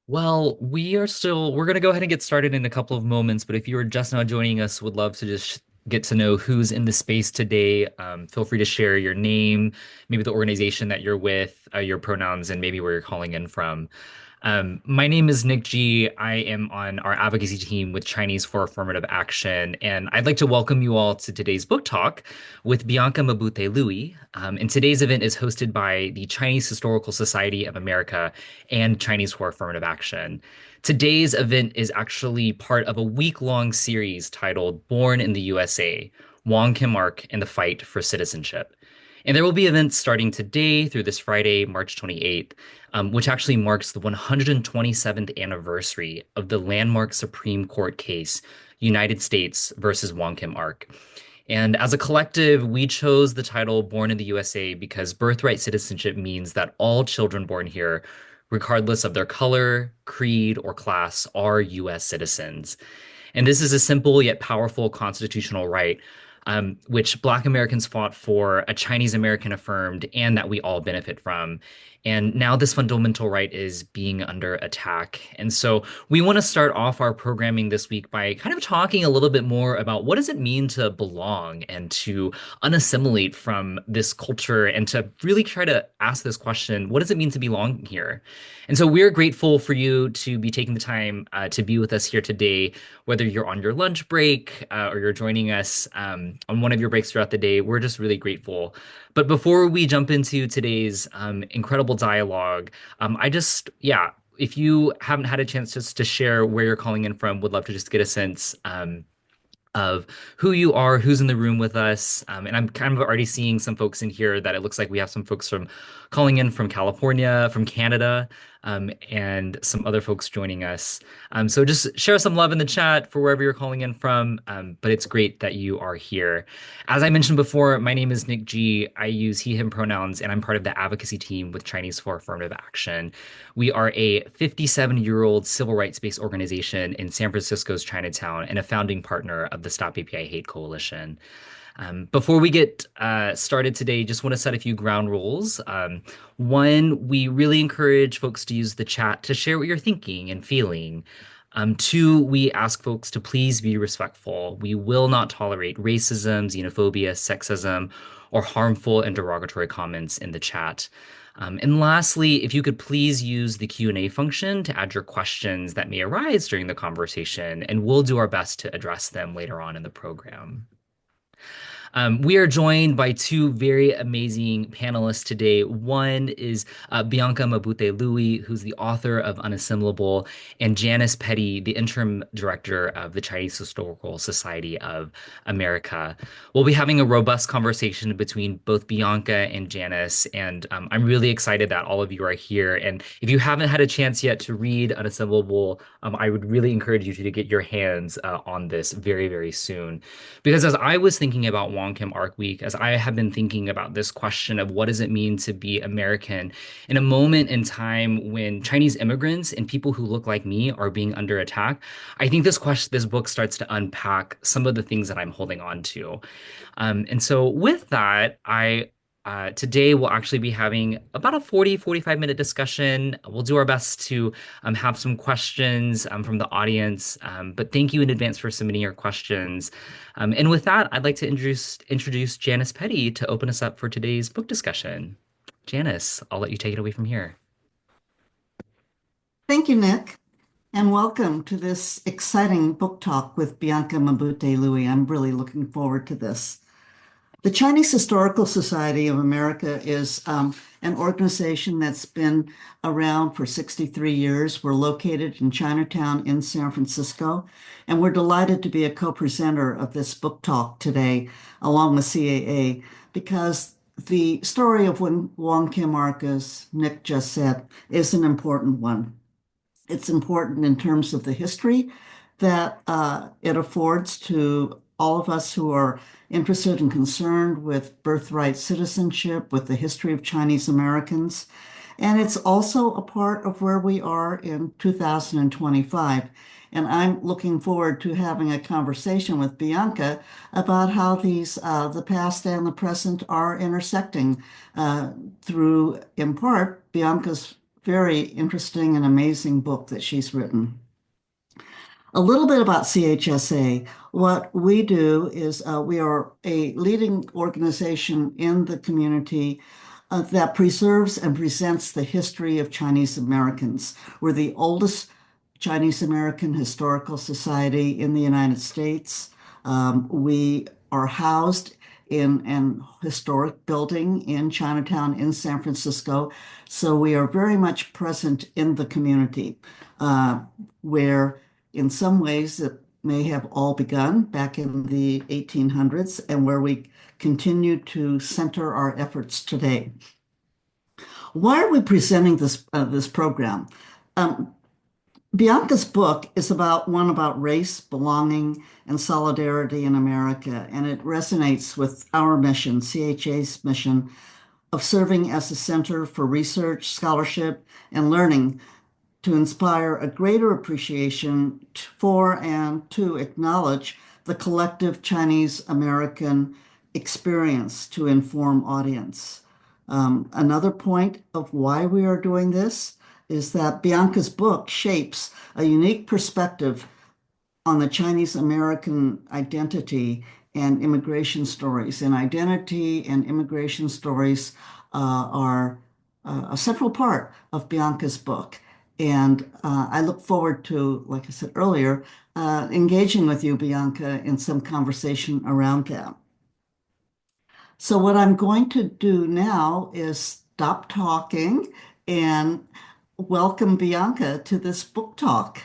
Well, we're going to go ahead and get started in a couple of moments, but if you are just now joining us, would love to just get to know who's in the space today. Feel free to share your name, maybe the organization that you're with, your pronouns, and maybe where you're calling in from. My name is Nick G. I am on our advocacy team with Chinese for Affirmative Action, and I'd like to welcome you all to today's book talk with Bianca Mabute-Louie. And today's event is hosted by the Chinese Historical Society of America and Chinese for Affirmative Action. Today's event is actually part of a week-long series titled Born in the USA, Wong Kim Ark and the Fight for Citizenship. And there will be events starting today through this Friday, March 28th, which actually marks the 127th anniversary of the landmark Supreme Court case, United States versus Wong Kim Ark. And as a collective, we chose the title Born in the USA because birthright citizenship means that all children born here, regardless of their color, creed, or class, are US citizens. And this is a simple yet powerful constitutional right, which Black Americans fought for, a Chinese American affirmed, and that we all benefit from. And now this fundamental right is being under attack. And so we want to start off our programming this week by kind of talking a little bit more about what does it mean to belong and to unassimilate from this culture and to really try to ask this question, what does it mean to belong here? And so we're grateful for you to be taking the time to be with us here today, whether you're on your lunch break or you're joining us on one of your breaks throughout the day. We're just really grateful. But before we jump into today's incredible dialogue, yeah, if you haven't had a chance just to share where you're calling in from, would love to just get a sense of who you are, who's in the room with us. And I'm kind of already seeing some folks in here that it looks like we have some folks from calling in from California, from Canada, and some other folks joining us. So just share some love in the chat for wherever you're calling in from. But it's great that you are here. As I mentioned before, my name is Nick G. I use he, him pronouns, and I'm part of the advocacy team with Chinese for Affirmative Action. We are a 57-year-old civil rights-based organization in San Francisco's Chinatown and a founding partner of the Stop API Hate Coalition. Before we get started today, just want to set a few ground rules. One, we really encourage folks to use the chat to share what you're thinking and feeling. Two, we ask folks to please be respectful. We will not tolerate racism, xenophobia, sexism, or harmful and derogatory comments in the chat. And lastly, if you could please use the Q&A function to add your questions that may arise during the conversation, and we'll do our best to address them later on in the program. We are joined by two very amazing panelists today. One is Bianca Mabute-Louie, who's the author of Unassimilable, and Janice Petty, the interim director of the Chinese Historical Society of America. We'll be having a robust conversation between both Bianca and Janice, and I'm really excited that all of you are here. And if you haven't had a chance yet to read Unassimilable, I would really encourage you to get your hands on this very, very soon. Because as I was thinking about Wong Kim Ark Week, as I have been thinking about this question of what does it mean to be American in a moment in time when Chinese immigrants and people who look like me are being under attack, I think this book starts to unpack some of the things that I'm holding on to. And so with that, today we'll actually be having about a 45-minute discussion. We'll do our best to have some questions from the audience, but thank you in advance for submitting your questions. And with that, I'd like to introduce Janice Petty to open us up for today's book discussion. Janice, I'll let you take it away from here. Thank you, Nick, and welcome to this exciting book talk with Bianca Mabute-Louie. I'm really looking forward to this. The Chinese Historical Society of America is an organization that's been around for 63 years. We're located in Chinatown in San Francisco, and we're delighted to be a co-presenter of this book talk today, along with CAA, because the story of Wong Kim Ark, as Nick just said, is an important one. It's important in terms of the history that it affords to all of us who are interested and concerned with birthright citizenship, with the history of Chinese Americans. And it's also a part of where we are in 2025. And I'm looking forward to having a conversation with Bianca about how the past and the present are intersecting through, in part, Bianca's very interesting and amazing book that she's written. A little bit about CHSA. What we do is we are a leading organization in the community that preserves and presents the history of Chinese Americans. We're the oldest Chinese American historical society in the United States. We are housed in an historic building in Chinatown in San Francisco. So we are very much present in the community, where in some ways it may have all begun back in the 1800s and where we continue to center our efforts today. Why are we presenting this program? Um, Bianca's book is about race, belonging, and solidarity in America, and it resonates with our mission, CHA's mission, of serving as a center for research, scholarship, and learning to inspire a greater appreciation for and to acknowledge the collective Chinese American experience to inform audience. Another point of why we are doing this is that Bianca's book shapes a unique perspective on the Chinese American identity and immigration stories. And identity and immigration stories are a central part of Bianca's book. And I look forward to, like I said earlier, engaging with you, Bianca, in some conversation around that. So, what I'm going to do now is stop talking and welcome Bianca to this book talk.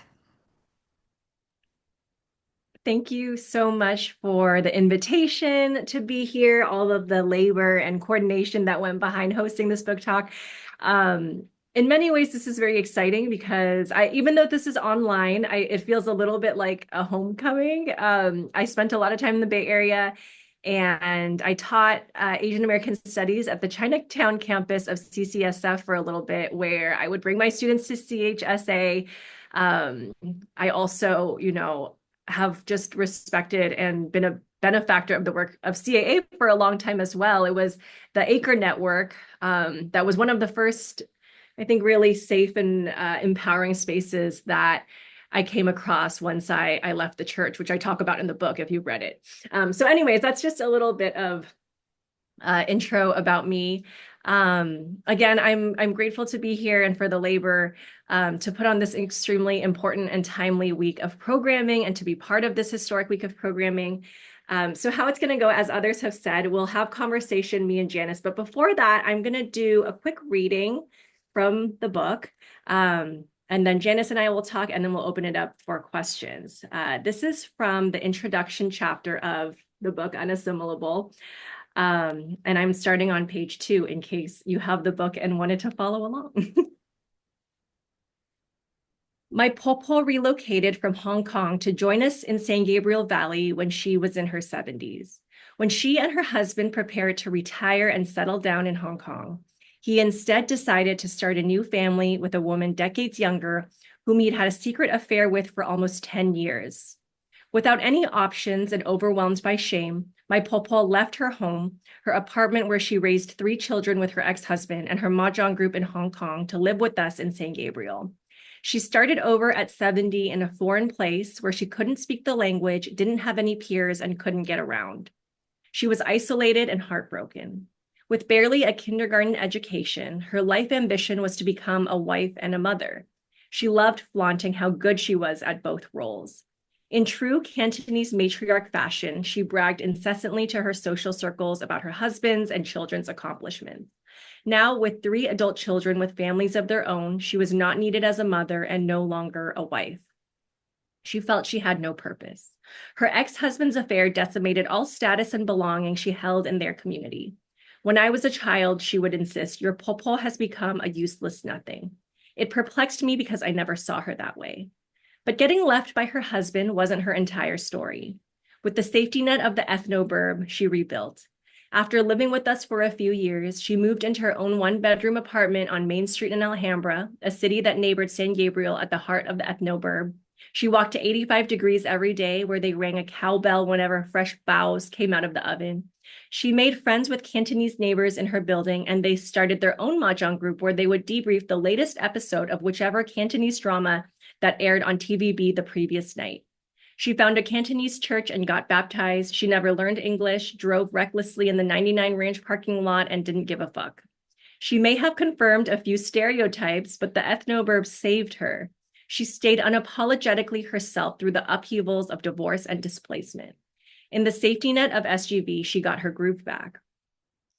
Thank you so much for the invitation to be here, all of the labor and coordination that went behind hosting this book talk. In many ways, this is very exciting because even though this is online, it feels a little bit like a homecoming. I spent a lot of time in the Bay Area and I taught Asian American Studies at the Chinatown campus of CCSF for a little bit, where I would bring my students to CHSA. I also, have just respected and been a benefactor of the work of CAA for a long time as well. It was the Acre Network that was one of the first, I think, really safe and empowering spaces that I came across once I left the church, which I talk about in the book if you've read it. So anyways, that's just a little bit of intro about me. Again, I'm grateful to be here and for the labor to put on this extremely important and timely week of programming and to be part of this historic week of programming. So how it's going to go, as others have said, we'll have conversation, me and Janice. But before that, I'm going to do a quick reading from the book. And then Janice and I will talk, and then we'll open it up for questions. This is from the introduction chapter of the book, Unassimilable. And I'm starting on page 2 in case you have the book and wanted to follow along. My popo relocated from Hong Kong to join us in San Gabriel Valley when she was in her 70s. When she and her husband prepared to retire and settle down in Hong Kong, he instead decided to start a new family with a woman decades younger whom he'd had a secret affair with for almost 10 years. Without any options and overwhelmed by shame, my popo left her home, her apartment where she raised 3 children with her ex-husband and her mahjong group in Hong Kong to live with us in San Gabriel. She started over at 70 in a foreign place where she couldn't speak the language, didn't have any peers, and couldn't get around. She was isolated and heartbroken. With barely a kindergarten education, her life ambition was to become a wife and a mother. She loved flaunting how good she was at both roles. In true Cantonese matriarch fashion, she bragged incessantly to her social circles about her husband's and children's accomplishments. Now, with 3 adult children with families of their own, she was not needed as a mother and no longer a wife. She felt she had no purpose. Her ex-husband's affair decimated all status and belonging she held in their community. When I was a child, she would insist, "Your popo has become a useless nothing." It perplexed me because I never saw her that way. But getting left by her husband wasn't her entire story. With the safety net of the ethnoburb, she rebuilt. After living with us for a few years, she moved into her own 1-bedroom apartment on Main Street in Alhambra, a city that neighbored San Gabriel at the heart of the ethnoburb. She walked to 85 degrees every day, where they rang a cowbell whenever fresh baos came out of the oven. She made friends with Cantonese neighbors in her building, and they started their own mahjong group where they would debrief the latest episode of whichever Cantonese drama that aired on TVB the previous night. She found a Cantonese church and got baptized. She never learned English, drove recklessly in the 99 Ranch parking lot, and didn't give a fuck. She may have confirmed a few stereotypes, but the ethnoburb saved her. She stayed unapologetically herself through the upheavals of divorce and displacement. In the safety net of SGV, she got her groove back.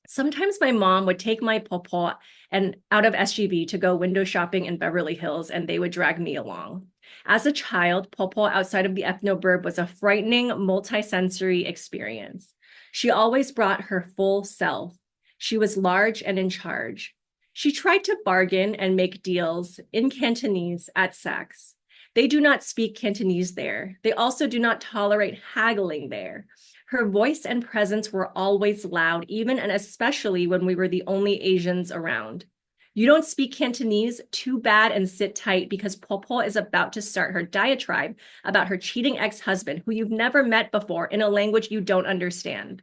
Sometimes my mom would take my popo and out of SGV to go window shopping in Beverly Hills, and they would drag me along. As a child, popo outside of the ethnoburb was a frightening, multisensory experience. She always brought her full self. She was large and in charge. She tried to bargain and make deals in Cantonese at sex. They do not speak Cantonese there. They also do not tolerate haggling there. Her voice and presence were always loud, even and especially when we were the only Asians around. You don't speak Cantonese? Too bad, and sit tight, because Popo is about to start her diatribe about her cheating ex-husband, who you've never met before, in a language you don't understand.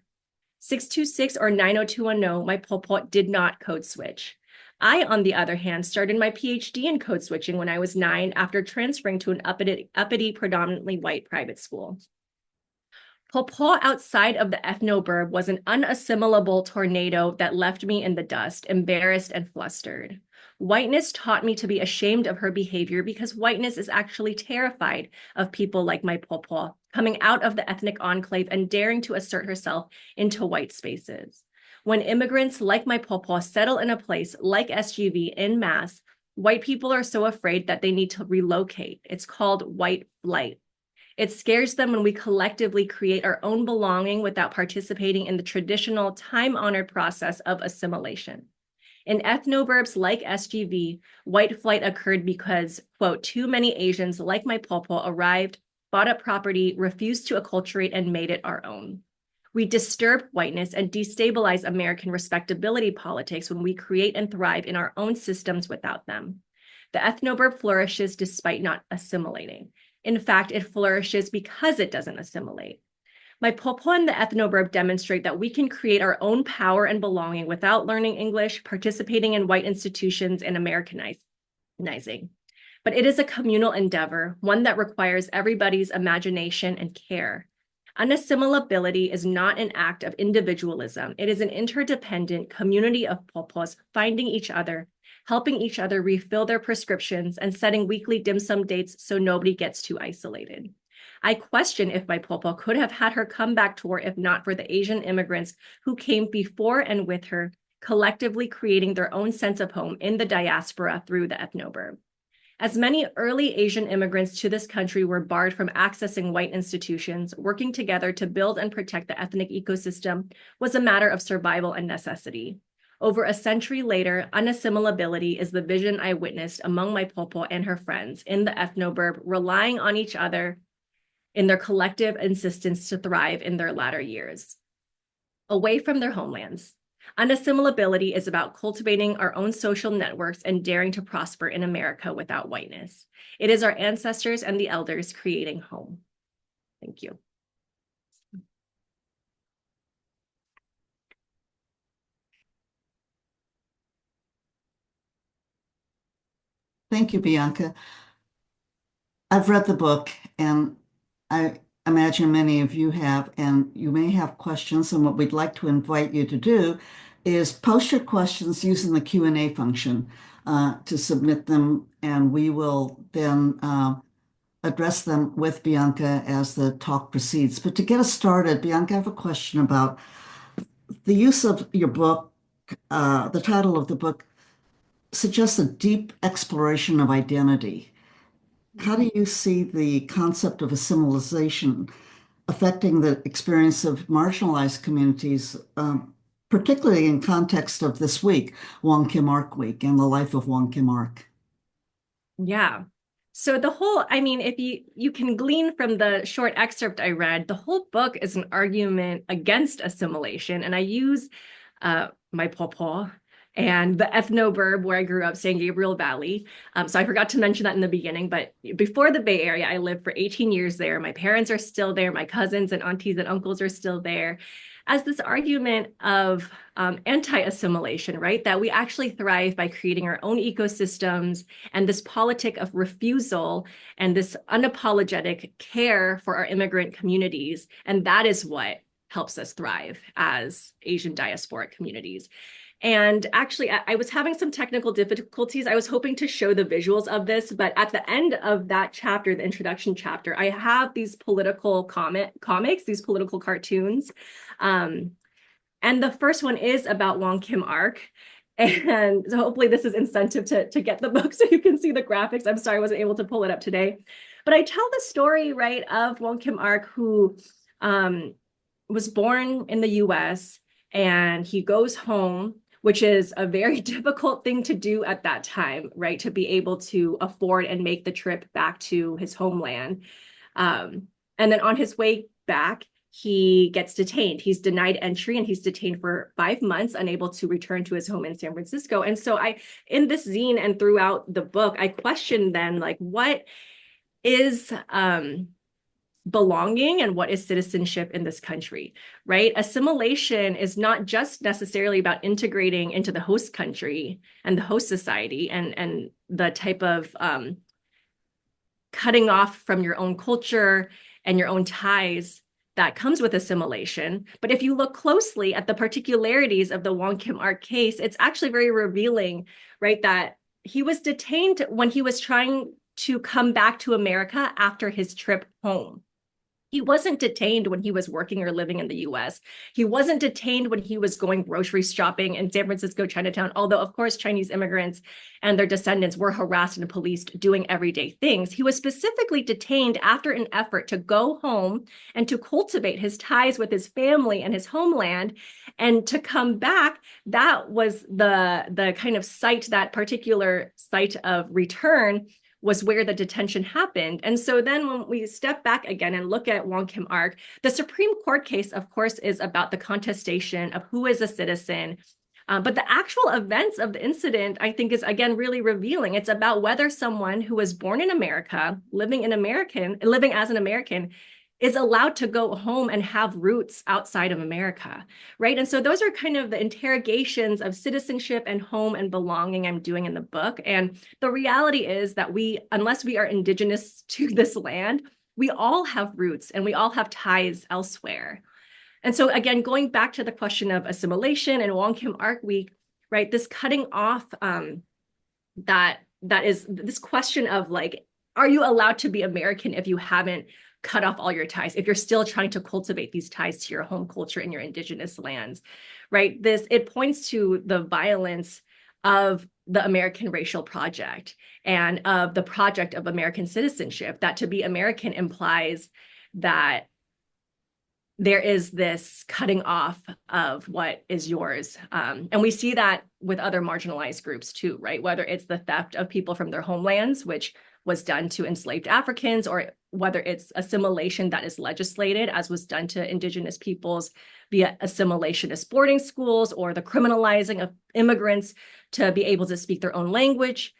626 or 90210, my Popo did not code switch. I, on the other hand, started my PhD in code switching when I was 9 after transferring to an uppity predominantly white private school. Popo outside of the ethnoburb was an unassimilable tornado that left me in the dust, embarrassed and flustered. Whiteness taught me to be ashamed of her behavior because whiteness is actually terrified of people like my Popo coming out of the ethnic enclave and daring to assert herself into white spaces. When immigrants like my Popo settle in a place like SGV en masse, white people are so afraid that they need to relocate. It's called white flight. It scares them when we collectively create our own belonging without participating in the traditional time-honored process of assimilation. In ethnoburbs like SGV, white flight occurred because, quote, too many Asians like my Popo arrived, bought up property, refused to acculturate, and made it our own. We disturb whiteness and destabilize American respectability politics when we create and thrive in our own systems without them. The ethnoburb flourishes despite not assimilating. In fact, it flourishes because it doesn't assimilate. My Popo and the ethnoburb demonstrate that we can create our own power and belonging without learning English, participating in white institutions, and Americanizing. But it is a communal endeavor, one that requires everybody's imagination and care. Unassimilability is not an act of individualism. It is an interdependent community of Popos finding each other, helping each other refill their prescriptions, and setting weekly dim sum dates so nobody gets too isolated. I question if my Popo could have had her comeback tour if not for the Asian immigrants who came before and with her, collectively creating their own sense of home in the diaspora through the ethnoburb. As many early Asian immigrants to this country were barred from accessing white institutions, working together to build and protect the ethnic ecosystem was a matter of survival and necessity. Over a century later, unassimilability is the vision I witnessed among my Popo and her friends in the ethnoburb, relying on each other in their collective insistence to thrive in their latter years, away from their homelands. Unassimilability is about cultivating our own social networks and daring to prosper in America without whiteness. It is our ancestors and the elders creating home. Thank you. Thank you, Bianca. I've read the book, and I imagine many of you have, and you may have questions. And what we'd like to invite you to do is post your questions using the Q&A function to submit them, and we will then address them with Bianca as the talk proceeds. But to get us started, Bianca, I have a question about the use of your book. The title of the book suggests a deep exploration of identity. How do you see the concept of assimilation affecting the experience of marginalized communities, particularly in context of this week, Wong Kim Ark Week, and the life of Wong Kim Ark? Yeah. So the whole, I mean, if you can glean from the short excerpt I read, the whole book is an argument against assimilation. And I use my Popo and the ethnoburb where I grew up, San Gabriel Valley. So I forgot to mention that in the beginning, but before the Bay Area, I lived for 18 years there. My parents are still there. My cousins and aunties and uncles are still there. as this argument of anti-assimilation, right? That we actually thrive by creating our own ecosystems, and this politic of refusal and this unapologetic care for our immigrant communities. And that is what helps us thrive as Asian diasporic communities. And actually, I was having some technical difficulties. I was hoping to show the visuals of this, but at the end of that chapter, the introduction chapter, I have these political comics, these political cartoons. And the first one is about Wong Kim Ark. And so hopefully this is incentive to get the book so you can see the graphics. I'm sorry I wasn't able to pull it up today. But I tell the story, right, of Wong Kim Ark, who was born in the US, and he goes home, which is a very difficult thing to do at that time, right? To be able to afford and make the trip back to his homeland. And then on his way back, he gets detained. He's denied entry and he's detained for 5 months, unable to return to his home in San Francisco. And so in this zine and throughout the book, I question then, like, what is belonging and what is citizenship in this country, right? Assimilation is not just necessarily about integrating into the host country and the host society and the type of cutting off from your own culture and your own ties that comes with assimilation. But if you look closely at the particularities of the Wong Kim Ark case, it's actually very revealing, right? That he was detained when he was trying to come back to America after his trip home. He wasn't detained when he was working or living in the US. He wasn't detained when he was going grocery shopping in San Francisco, Chinatown, although, of course, Chinese immigrants and their descendants were harassed and policed doing everyday things. He was specifically detained after an effort to go home and to cultivate his ties with his family and his homeland and to come back. That was the kind of site, that particular site of return was where the detention happened. And so then when we step back again and look at Wong Kim Ark, the Supreme Court case, of course, is about the contestation of who is a citizen. But the actual events of the incident, I think, is, again, really revealing. It's about whether someone who was born in America, living as an American, is allowed to go home and have roots outside of America, right? And so those are kind of the interrogations of citizenship and home and belonging I'm doing in the book. And the reality is that unless we are indigenous to this land, we all have roots and we all have ties elsewhere. And so again, going back to the question of assimilation and Wong Kim Ark Week, right? This cutting off that is this question of, like, are you allowed to be American if you haven't cut off all your ties, if you're still trying to cultivate these ties to your home culture in your indigenous lands, right? It points to the violence of the American racial project and of the project of American citizenship, that to be American implies that there is this cutting off of what is yours. And we see that with other marginalized groups too, right? Whether it's the theft of people from their homelands, which was done to enslaved Africans, or whether it's assimilation that is legislated, as was done to indigenous peoples via assimilationist boarding schools, or the criminalizing of immigrants to be able to speak their own language,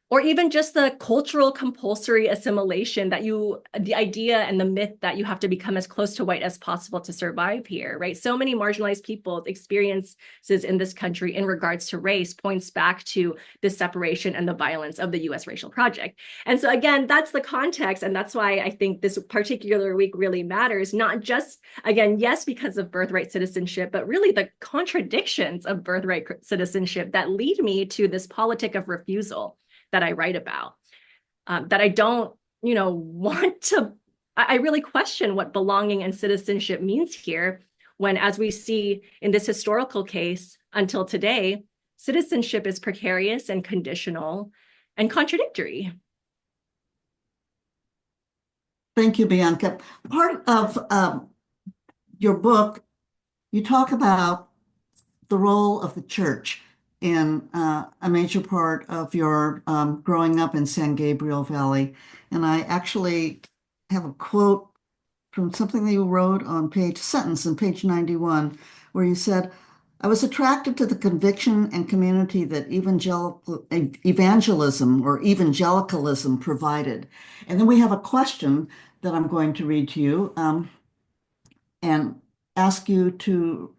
or even just the cultural compulsory assimilation the idea and the myth that you have to become as close to white as possible to survive here, right? So many marginalized people's experiences in this country in regards to race points back to the separation and the violence of the US racial project. And so again, that's the context. And that's why I think this particular week really matters, not just, again, yes, because of birthright citizenship, but really the contradictions of birthright citizenship that lead me to this politic of refusal that I write about, that I don't, want to, I really question what belonging and citizenship means here, when, as we see in this historical case until today, citizenship is precarious and conditional and contradictory. Thank you, Bianca. Part of your book, you talk about the role of the church in a major part of your growing up in San Gabriel Valley. And I actually have a quote from something that you wrote on sentence on page 91, where you said, I was attracted to the conviction and community that evangelism or evangelicalism provided. And then we have a question that I'm going to read to you. And ask you to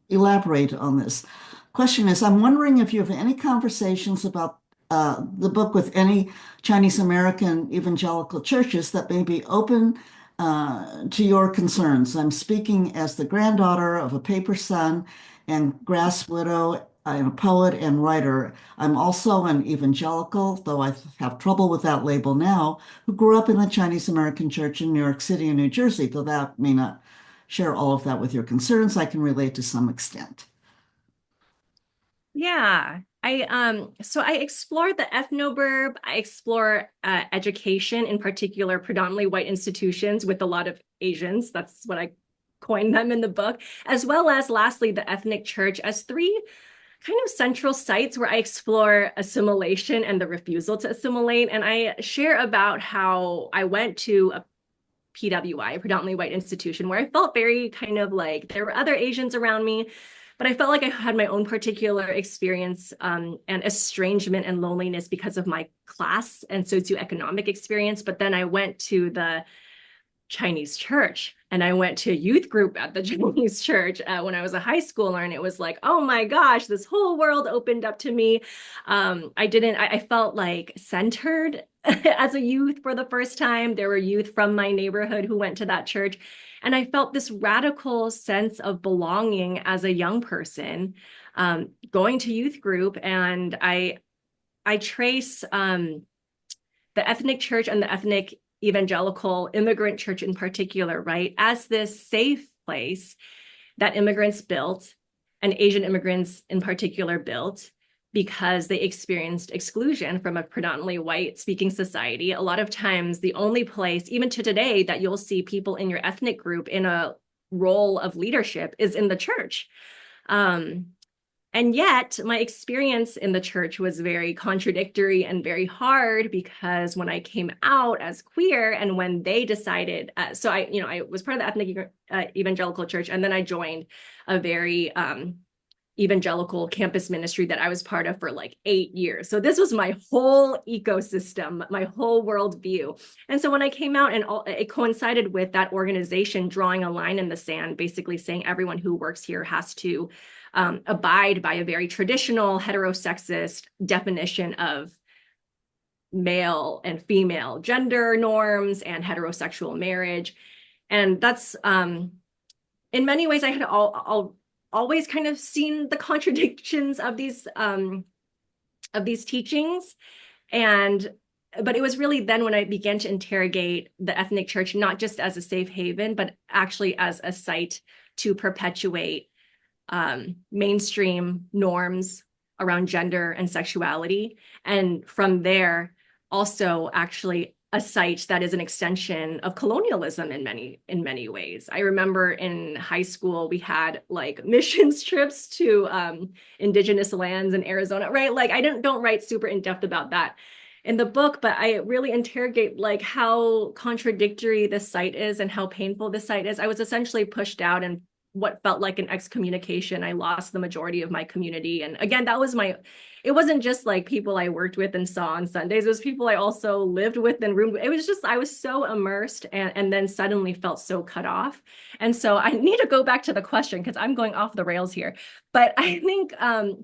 elaborate on this. Question is, I'm wondering if you have any conversations about the book with any Chinese American evangelical churches that may be open to your concerns. I'm speaking as the granddaughter of a paper son and grass widow. I'm a poet and writer. I'm also an evangelical, though I have trouble with that label now, who grew up in the Chinese American church in New York City and New Jersey, though that may not share all of that with your concerns. I can relate to some extent. Yeah. So I explore the ethnoburb. I explore education, in particular, predominantly white institutions with a lot of Asians. That's what I coined them in the book, as well as lastly, the ethnic church as three kind of central sites where I explore assimilation and the refusal to assimilate. And I share about how I went to a PWI, a predominantly white institution, where I felt very kind of like there were other Asians around me, but I felt like I had my own particular experience and estrangement and loneliness because of my class and socioeconomic experience. But then I went to the Chinese church and I went to a youth group at the Chinese church when I was a high schooler, and it was like, oh my gosh, this whole world opened up to me. I felt like centered as a youth for the first time. There were youth from my neighborhood who went to that church, and I felt this radical sense of belonging as a young person going to youth group. And I trace the ethnic church and the ethnic evangelical immigrant church in particular, right, as this safe place that immigrants built and Asian immigrants in particular built because they experienced exclusion from a predominantly white speaking society. A lot of times, the only place, even to today, that you'll see people in your ethnic group in a role of leadership is in the church. And yet, my experience in the church was very contradictory and very hard because when I came out as queer and when they decided, I was part of the ethnic evangelical church, and then I joined a very evangelical campus ministry that I was part of for like 8 years. So this was my whole ecosystem, my whole worldview. And so when I came out, and it coincided with that organization drawing a line in the sand, basically saying everyone who works here has to abide by a very traditional heterosexist definition of male and female gender norms and heterosexual marriage. And that's in many ways I had always kind of seen the contradictions of these teachings. But it was really then when I began to interrogate the ethnic church, not just as a safe haven, but actually as a site to perpetuate mainstream norms around gender and sexuality. And from there, also actually a site that is an extension of colonialism in many ways. I remember in high school, we had like missions trips to indigenous lands in Arizona, right? Like I don't write super in depth about that in the book, but I really interrogate like how contradictory this site is and how painful this site is. I was essentially pushed out and what felt like an excommunication. I lost the majority of my community. And again, it wasn't just like people I worked with and saw on Sundays. It was people I also lived with and roomed with. It was just, I was so immersed and then suddenly felt so cut off. And so I need to go back to the question because I'm going off the rails here. But I think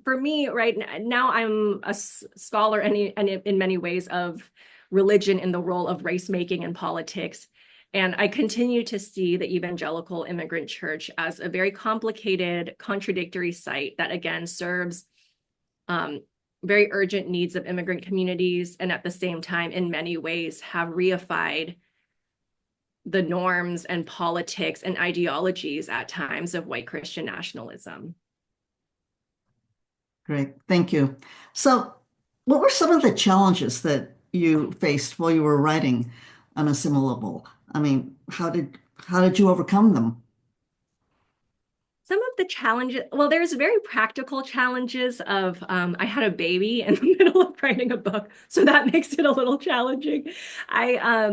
for me right now, I'm a scholar and in many ways of religion in the role of race making and politics. And I continue to see the evangelical immigrant church as a very complicated, contradictory site that, again, serves very urgent needs of immigrant communities, and at the same time, in many ways, have reified the norms and politics and ideologies at times of white Christian nationalism. Great, thank you. So, what were some of the challenges that you faced while you were writing Unassimilable? I mean, how did you overcome them? Some of the challenges, well, there's very practical challenges of I had a baby in the middle of writing a book, so that makes it a little challenging. I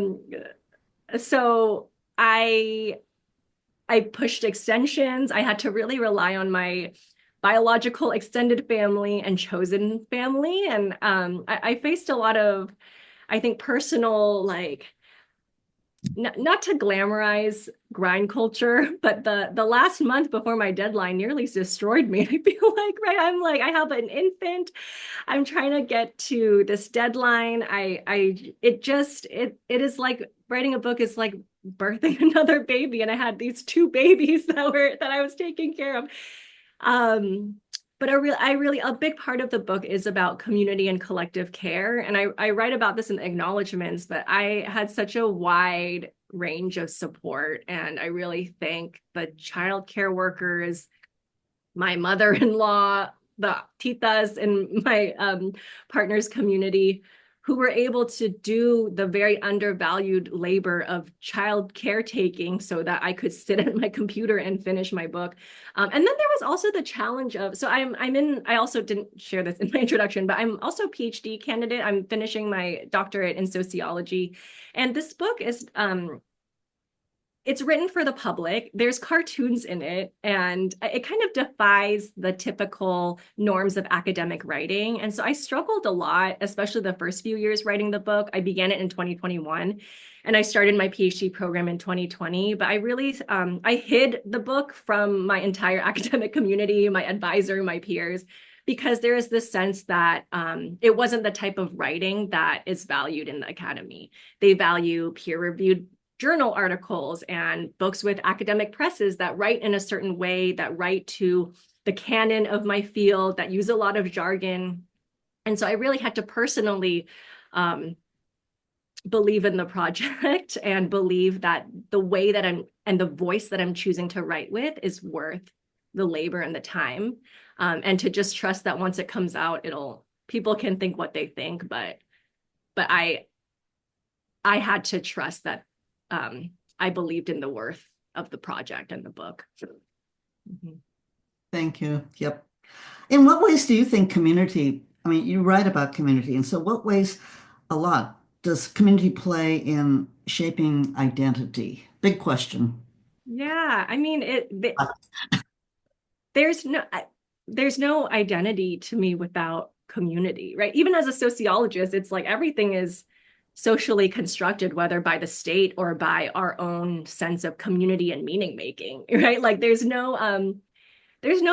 so I pushed extensions. I had to really rely on my biological extended family and chosen family, and I faced a lot of, I think, personal like not to glamorize grind culture, but the last month before my deadline nearly destroyed me. I feel like, right? I'm like, I have an infant. I'm trying to get to this deadline. It is like writing a book is like birthing another baby. And I had these two babies that I was taking care of. But a big part of the book is about community and collective care. And I write about this in the acknowledgments, but I had such a wide range of support. And I really thank the childcare workers, my mother-in-law, the titas in my partner's community, who were able to do the very undervalued labor of child caretaking so that I could sit at my computer and finish my book. And then there was also the challenge of, so I also didn't share this in my introduction, but I'm also a PhD candidate. I'm finishing my doctorate in sociology. And this book is, it's written for the public. There's cartoons in it, and it kind of defies the typical norms of academic writing. And so I struggled a lot, especially the first few years writing the book. I began it in 2021, and I started my PhD program in 2020. But I really, I hid the book from my entire academic community, my advisor, my peers, because there is this sense that it wasn't the type of writing that is valued in the academy. They value peer-reviewed journal articles and books with academic presses that write in a certain way, that write to the canon of my field, that use a lot of jargon. And so I really had to personally believe in the project and believe that the way that and the voice that I'm choosing to write with is worth the labor and the time. And to just trust that once it comes out, people can think what they think, but I had to trust that I believed in the worth of the project and the book. Mm-hmm. Thank you. Yep. In what ways do you think community, I mean, you write about community, and so what ways, a lot, does community play in shaping identity? Big question. Yeah, I mean, there's no identity to me without community, right? Even as a sociologist, it's like everything is socially constructed, whether by the state or by our own sense of community and meaning making, right? Like there's no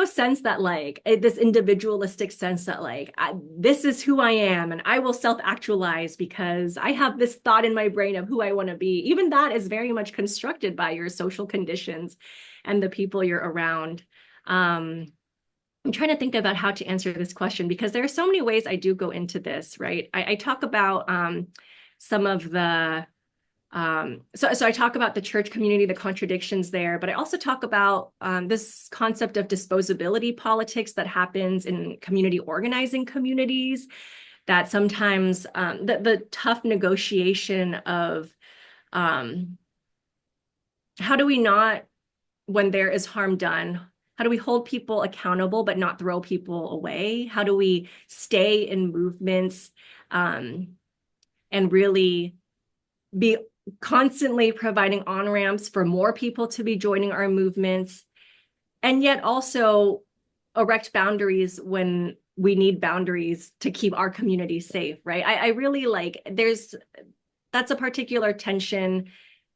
sense that like this individualistic sense that like this is who I am and I will self-actualize because I have this thought in my brain of who I want to be. Even that is very much constructed by your social conditions and the people you're around. I'm trying to think about how to answer this question because there are so many ways I do go into this, right? I talk about some of the so I talk about the church community, the contradictions there, but I also talk about this concept of disposability politics that happens in community organizing communities, that sometimes the tough negotiation of how do we not, when there is harm done, how do we hold people accountable but not throw people away? How do we stay in movements and really be constantly providing on-ramps for more people to be joining our movements, and yet also erect boundaries when we need boundaries to keep our community safe, right? I really like, that's a particular tension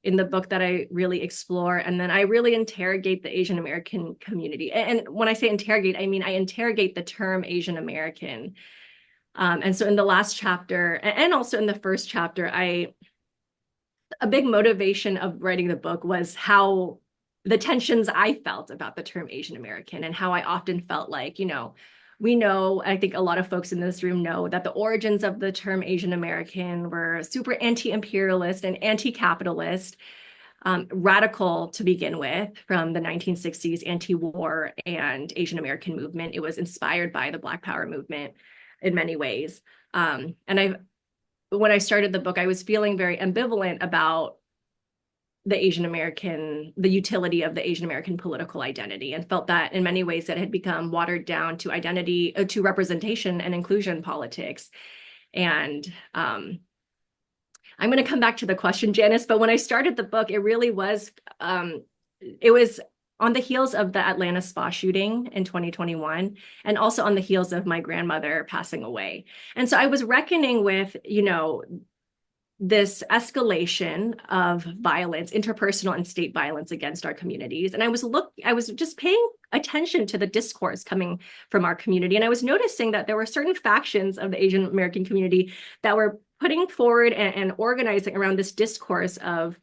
in the book that I really explore. And then I really interrogate the Asian American community. And when I say interrogate, I mean, I interrogate the term Asian American. And so in the last chapter, and also in the first chapter, a big motivation of writing the book was how the tensions I felt about the term Asian American and how I often felt like, we know, I think a lot of folks in this room know that the origins of the term Asian American were super anti-imperialist and anti-capitalist, radical to begin with from the 1960s anti-war and Asian American movement. It was inspired by the Black Power movement in many ways. And when I started the book, I was feeling very ambivalent about the utility of the Asian American political identity, and felt that in many ways it had become watered down to identity, to representation and inclusion politics. And I'm going to come back to the question, Janice, but when I started the book, it really was, it was on the heels of the Atlanta spa shooting in 2021, and also on the heels of my grandmother passing away. And so I was reckoning with, this escalation of violence, interpersonal and state violence against our communities. And I was just paying attention to the discourse coming from our community. And I was noticing that there were certain factions of the Asian American community that were putting forward and organizing around this discourse of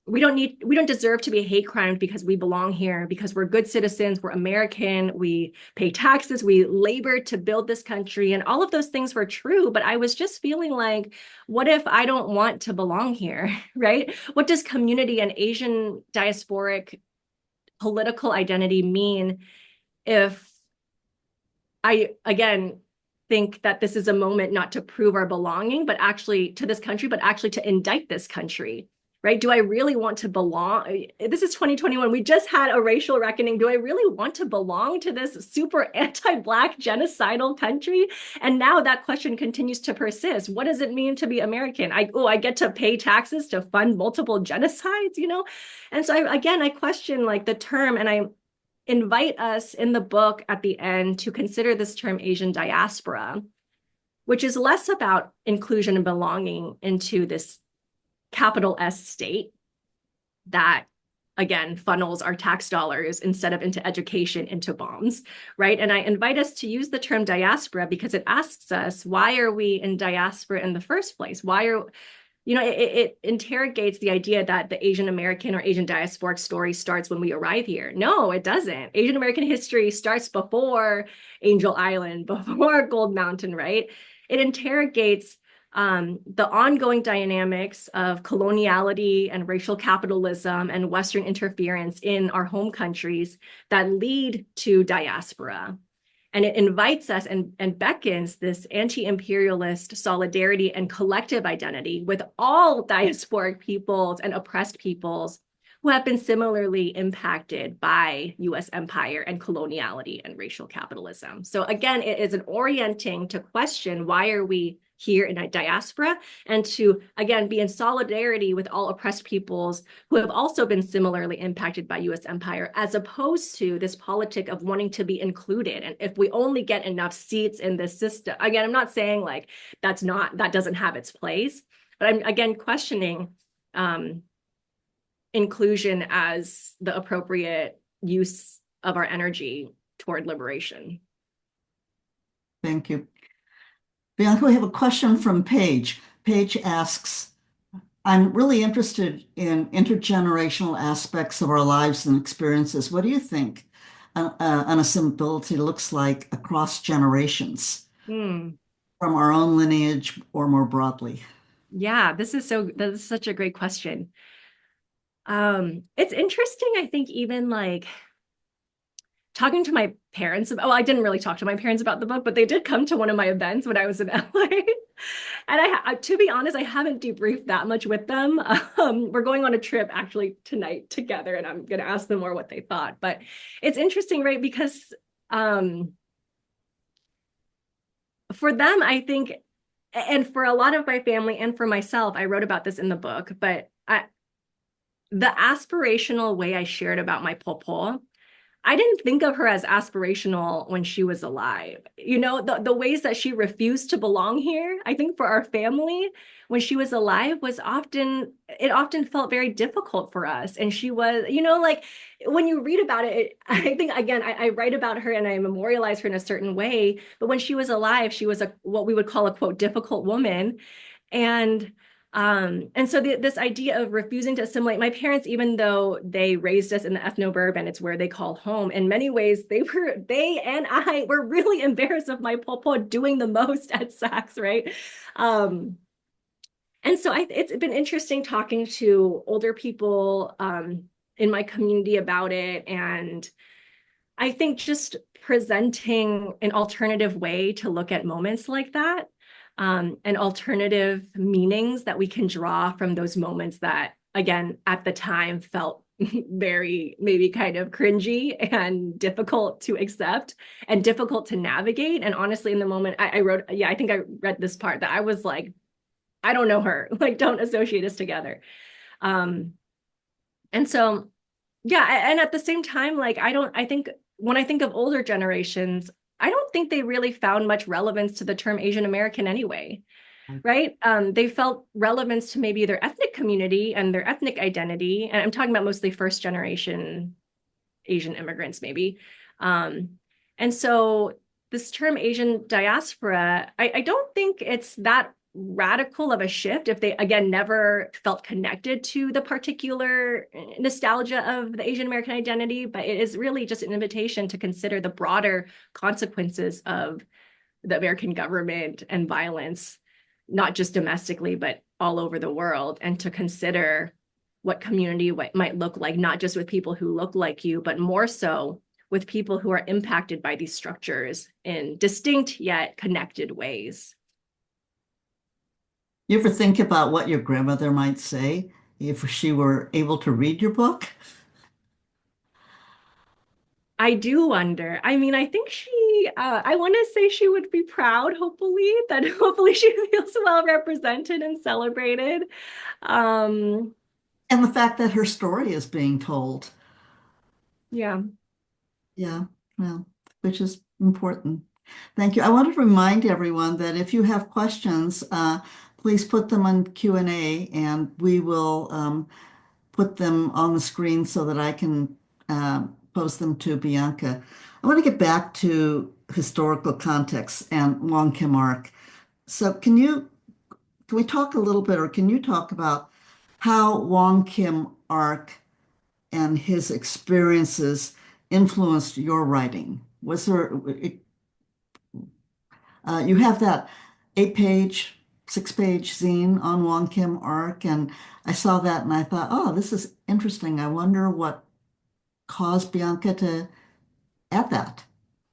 we don't deserve to be hate crimes because we belong here, because we're good citizens, we're American, we pay taxes, we labored to build this country, and all of those things were true. But I was just feeling like, what if I don't want to belong here, right? What does community and Asian diasporic political identity mean if I, again, think that this is a moment not to prove our belonging, but actually to this country, but actually to indict this country? Right? Do I really want to belong? This is 2021. We just had a racial reckoning. Do I really want to belong to this super anti-Black genocidal country? And now that question continues to persist. What does it mean to be American? I get to pay taxes to fund multiple genocides, you know? And so I question like the term, and I invite us in the book at the end to consider this term Asian diaspora, which is less about inclusion and belonging into this capital S state that, again, funnels our tax dollars instead of into education, into bombs, right? And I invite us to use the term diaspora because it asks us, why are we in diaspora in the first place? It interrogates the idea that the Asian American or Asian diasporic story starts when we arrive here. No, it doesn't. Asian American history starts before Angel Island, before Gold Mountain, right? It interrogates the ongoing dynamics of coloniality and racial capitalism and Western interference in our home countries that lead to diaspora. And it invites us and beckons this anti-imperialist solidarity and collective identity with all diasporic peoples and oppressed peoples who have been similarly impacted by US empire and coloniality and racial capitalism. So again, it is an orienting to question, why are we here in a diaspora, and to, again, be in solidarity with all oppressed peoples who have also been similarly impacted by US empire, as opposed to this politic of wanting to be included. And if we only get enough seats in this system, again, I'm not saying like that doesn't have its place, but I'm again questioning inclusion as the appropriate use of our energy toward liberation. Thank you. Bianca, we have a question from Paige. Paige asks, I'm really interested in intergenerational aspects of our lives and experiences. What do you think unassimilability looks like across generations, from our own lineage or more broadly? Yeah, that is such a great question. It's interesting, I think, even like talking to my parents about, well, I didn't really talk to my parents about the book, but they did come to one of my events when I was in LA. And to be honest, I haven't debriefed that much with them. We're going on a trip actually tonight together, and I'm going to ask them more what they thought. But it's interesting, right? Because for them, I think, and for a lot of my family and for myself, I wrote about this in the book, but the aspirational way I shared about my popo, I didn't think of her as aspirational when she was alive. You know, the ways that she refused to belong here, I think for our family, when she was alive it often felt very difficult for us. And she was, you know, like when you read about it, I think, again, I write about her and I memorialize her in a certain way. But when she was alive, she was what we would call a, quote, difficult woman. And so this idea of refusing to assimilate, my parents, even though they raised us in the ethnoburb and it's where they call home, in many ways, they and I were really embarrassed of my popo doing the most at Saks, right? And so it's been interesting talking to older people in my community about it. And I think just presenting an alternative way to look at moments like that. And alternative meanings that we can draw from those moments that, again, at the time felt very maybe kind of cringy and difficult to accept and difficult to navigate. And honestly, in the moment I wrote, I think I read this part that I was like, I don't know her, like, don't associate us together. And so, yeah. And at the same time, like, I think when I think of older generations, I don't think they really found much relevance to the term Asian American anyway. right? They felt relevance to maybe their ethnic community and their ethnic identity. And I'm talking about mostly first generation Asian immigrants, maybe. And so this term Asian diaspora, I don't think it's that radical of a shift if they, again, never felt connected to the particular nostalgia of the Asian American identity, but it is really just an invitation to consider the broader consequences of the American government and violence, not just domestically, but all over the world, and to consider what community might look like, not just with people who look like you, but more so with people who are impacted by these structures in distinct yet connected ways. You ever think about what your grandmother might say if she were able to read your book? I do wonder. I mean, I think I want to say she would be proud, hopefully, that hopefully she feels well represented and celebrated. Um, And the fact that her story is being told. yeah. Yeah, well, which is important. Thank you. I want to remind everyone that if you have questions, please put them on Q&A and we will put them on the screen so that I can post them to Bianca. I want to get back to historical context and Wong Kim Ark. So can we talk a little bit, or can you talk about how Wong Kim Ark and his experiences influenced your writing? You have that 8-page, 6-page zine on Wong Kim Ark, and I saw that and I thought, oh, this is interesting. I wonder what caused Bianca to add that.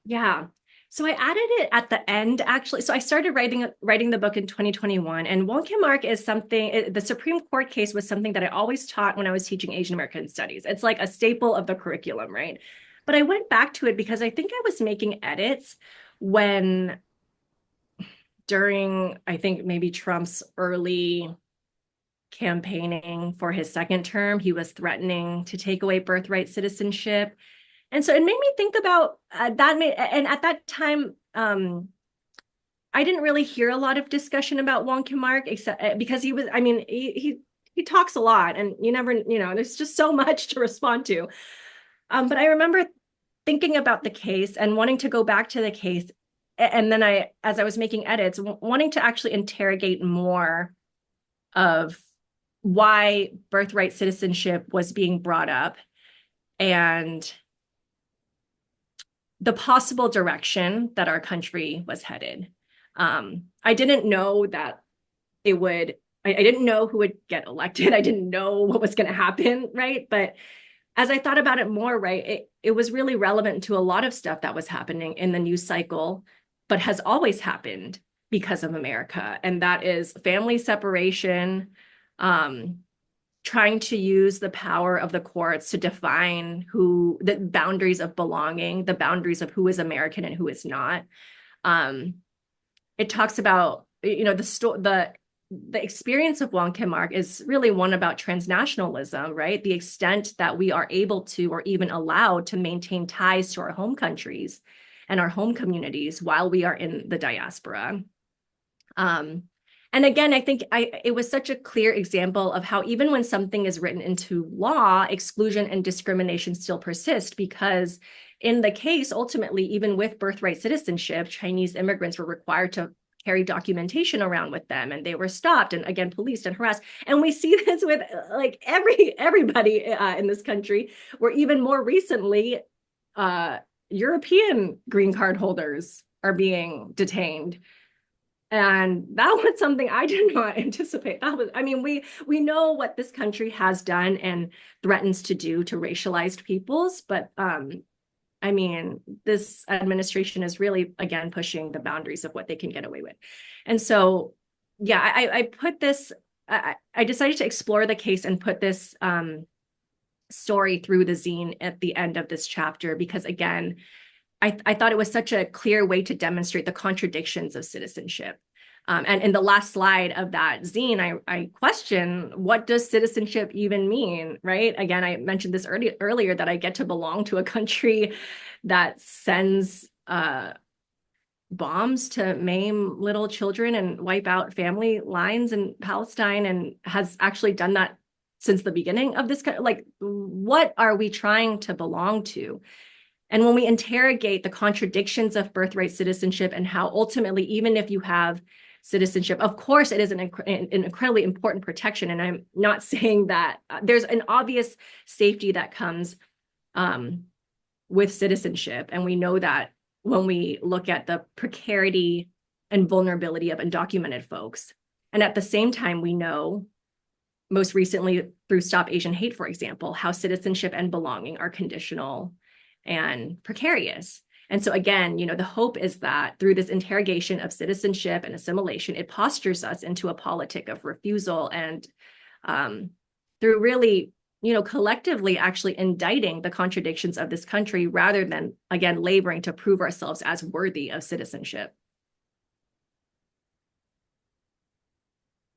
Yeah. So I added it at the end, actually. So I started writing the book in 2021, and Wong Kim Ark is something. The Supreme Court case was something that I always taught when I was teaching Asian American studies. It's like a staple of the curriculum, right? But I went back to it because I think I was making edits when during, I think maybe Trump's early campaigning for his second term, he was threatening to take away birthright citizenship. And so it made me think about and at that time, I didn't really hear a lot of discussion about Wong Kim Ark, except because he was, I mean, he talks a lot, and you never, there's just so much to respond to. But I remember thinking about the case and wanting to go back to the case, and then as I was making edits, wanting to actually interrogate more of why birthright citizenship was being brought up and the possible direction that our country was headed. I didn't know that it would, I didn't know who would get elected. I didn't know what was going to happen, right? But as I thought about it more, right, it was really relevant to a lot of stuff that was happening in the news cycle, but has always happened because of America. And that is family separation, trying to use the power of the courts to define the boundaries of belonging, the boundaries of who is American and who is not. It talks about, the experience of Wong Kim Ark is really one about transnationalism, right? The extent that we are able to, or even allowed to, maintain ties to our home countries and our home communities while we are in the diaspora. And again, I think it was such a clear example of how even when something is written into law, exclusion and discrimination still persist, because in the case, ultimately, even with birthright citizenship, Chinese immigrants were required to carry documentation around with them, and they were stopped and again policed and harassed. And we see this with like everybody in this country, where even more recently, European green card holders are being detained. And that was something I did not anticipate. I mean, we know what this country has done and threatens to do to racialized peoples, but I mean, this administration is really, again, pushing the boundaries of what they can get away with. And so, yeah, I decided to explore the case and put this story through the zine at the end of this chapter, because again, I thought it was such a clear way to demonstrate the contradictions of citizenship. And in the last slide of that zine, I question, what does citizenship even mean, right? Again, I mentioned this earlier, that I get to belong to a country that sends bombs to maim little children and wipe out family lines in Palestine, and has actually done that since the beginning of this country. Like, what are we trying to belong to? And when we interrogate the contradictions of birthright citizenship and how ultimately, even if you have citizenship, of course, it is an incredibly important protection. And I'm not saying that there's an obvious safety that comes with citizenship. And we know that when we look at the precarity and vulnerability of undocumented folks. And at the same time, we know, most recently through Stop Asian Hate, for example, how citizenship and belonging are conditional and precarious. And so again, the hope is that through this interrogation of citizenship and assimilation, it postures us into a politic of refusal, and through really, collectively actually indicting the contradictions of this country, rather than, again, laboring to prove ourselves as worthy of citizenship.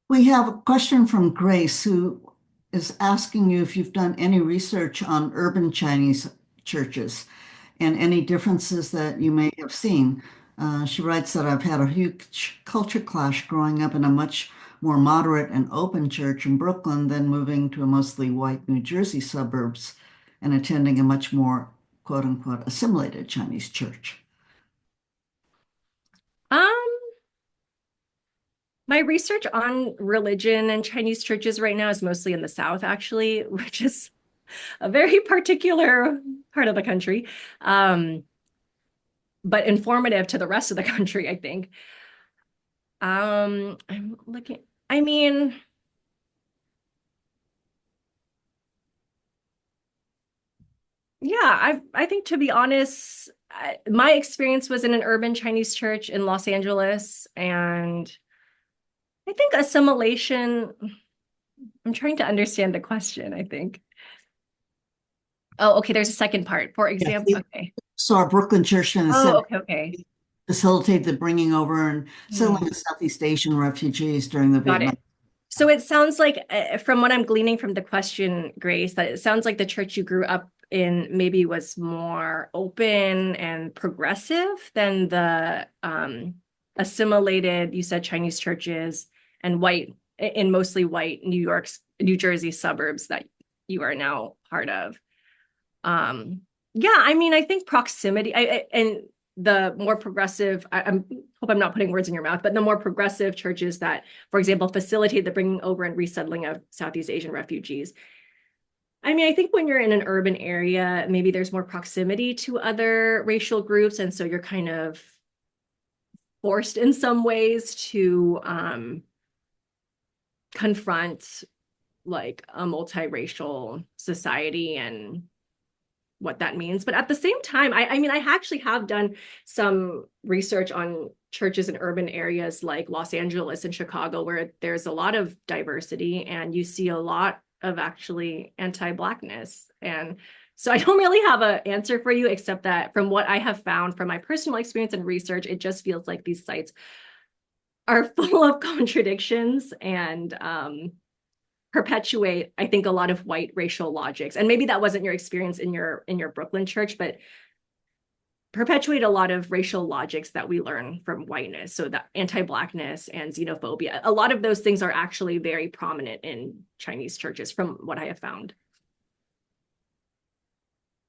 We have a question from Grace, who is asking you if you've done any research on urban Chinese churches and any differences that you may have seen. She writes that I've had a huge culture clash growing up in a much more moderate and open church in Brooklyn than moving to a mostly white New Jersey suburbs and attending a much more quote unquote assimilated Chinese church. My research on religion and Chinese churches right now is mostly in the South, actually, which is a very particular part of the country, but informative to the rest of the country, I think. I'm looking, I mean, yeah, I think, to be honest, my experience was in an urban Chinese church in Los Angeles, and I think assimilation, I'm trying to understand the question, I think. Oh, okay, there's a second part. For example, Yeah. okay. So our Brooklyn church in the Oh, center okay. facilitated the bringing over and settling Hmm. of Southeast Asian refugees during the Got Vietnam. it. So it sounds like, from what I'm gleaning from the question, Grace, that it sounds like the church you grew up in maybe was more open and progressive than the assimilated, you said, Chinese churches and white, in mostly white New Jersey suburbs that you are now part of. Yeah, I mean, I think proximity, and the more progressive, I hope I'm not putting words in your mouth, but the more progressive churches that, for example, facilitate the bringing over and resettling of Southeast Asian refugees. I mean, I think when you're in an urban area, maybe there's more proximity to other racial groups. And so you're kind of forced in some ways to confront like a multiracial society and what that means. But at the same time, I mean, I actually have done some research on churches in urban areas like Los Angeles and Chicago, where there's a lot of diversity and you see a lot of actually anti-Blackness. And so I don't really have an answer for you, except that from what I have found from my personal experience and research, it just feels like these sites are full of contradictions and perpetuate, I think, a lot of white racial logics. And maybe that wasn't your experience in your Brooklyn church, but perpetuate a lot of racial logics that we learn from whiteness. So that anti-Blackness and xenophobia, a lot of those things are actually very prominent in Chinese churches from what I have found.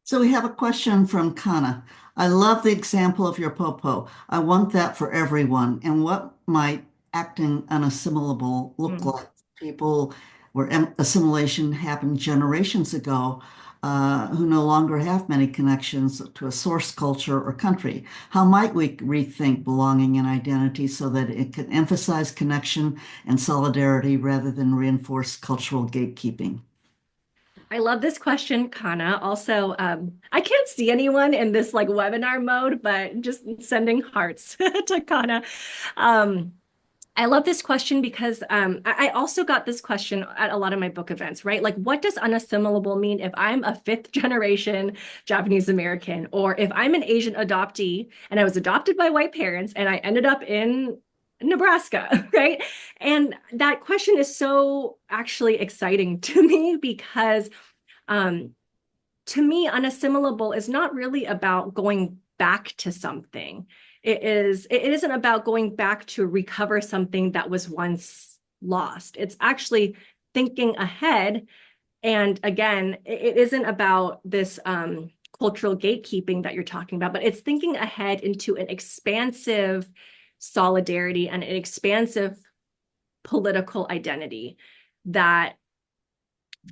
So we have a question from Kana. I love the example of your popo. I want that for everyone. And what might acting unassimilable look like? People where assimilation happened generations ago, who no longer have many connections to a source culture or country. How might we rethink belonging and identity so that it can emphasize connection and solidarity rather than reinforce cultural gatekeeping? I love this question, Kana. Also, I can't see anyone in this like webinar mode, but just sending hearts to Kana. I love this question because I also got this question at a lot of my book events, right? Like, what does unassimilable mean if I'm a fifth generation Japanese American, or if I'm an Asian adoptee and I was adopted by white parents and I ended up in Nebraska, right? And that question is so actually exciting to me because to me, unassimilable is not really about going back to something. it isn't about going back to recover something that was once lost. It's actually thinking ahead. And again, it isn't about this cultural gatekeeping that you're talking about, but it's thinking ahead into an expansive solidarity and an expansive political identity that